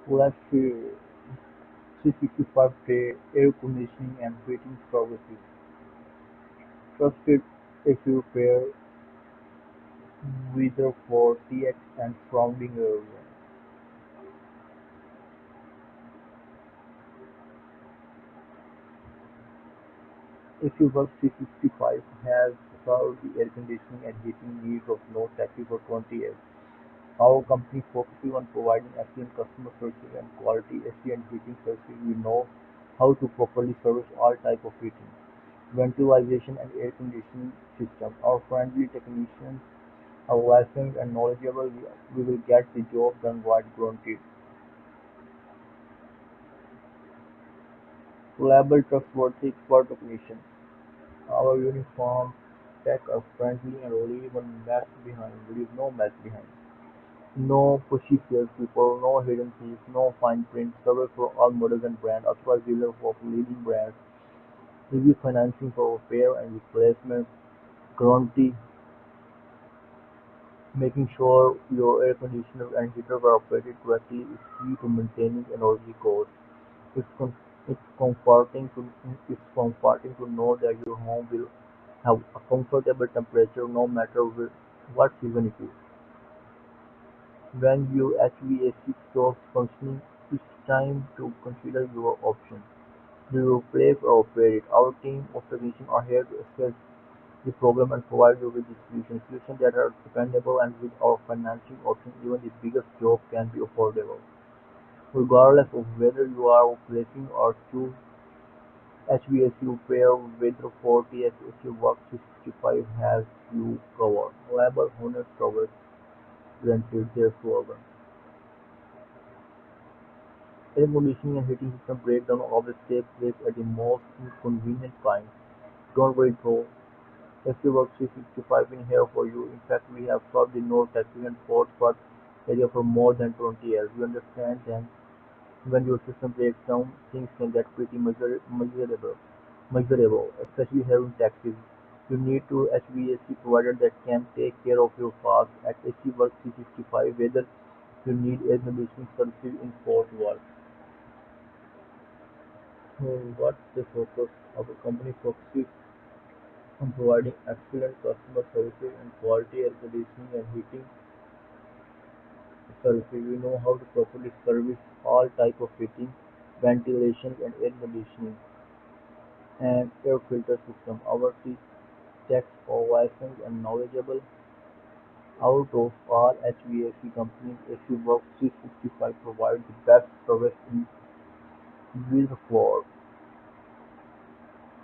Let's see 365-day air conditioning and heating services. Trusted issue repair Weatherford TX and surrounding area. AccuWorks 365 has solved the air conditioning and heating needs of North Texas for 20 years. Our company focuses on providing excellent customer service and quality AC and heating services. We know how to properly service all types of heating, ventilation and air conditioning systems. Our friendly technicians are licensed and knowledgeable. We will get the job done right guaranteed. Reliable, trustworthy, expert technicians. Our uniform tech are friendly and leave no mess behind. No pushy salespeople, no hidden fees, no fine print. Service for all models and brands. Authorized dealer for leading brands. Easy financing for repair and replacement. Guarantee making sure your air conditioner and heater are operated correctly is key to maintaining energy costs. It's com- it's comforting to it's comforting to know that your home will have a comfortable temperature no matter what season it is. When your HVAC stops functioning, it's time to consider your options. Do you replace or upgrade it? Our team of technicians are here to assess the problem and provide you with the solutions that are dependable, and with our financing options, even the biggest job can be affordable. Regardless of whether you are replacing or choose HVAC repair, Weatherford TSAC Work 365 has you covered. Reliable, honest service guaranteed their slogan. Air conditioning and heating system breakdown always take place at the most inconvenient times. Don't worry though, SUWorks 365 is here for you. In fact, we have served the North Texas and Fort Worth area for more than 20 years. We understand that when your system breaks down, things can get pretty measurable, especially here in Texas. You need to HVAC provider that can take care of your fast at SUWorks 365, whether you need air conditioning services in Fort Worth. So what they focus, our company focuses on providing excellent customer services and quality air conditioning and heating services. We know how to properly service all type of heating, ventilation and air conditioning and air filter system. Our techs are licensed and knowledgeable. Out of all HVAC companies, AccuWorks 365 provides the best service in Weatherford.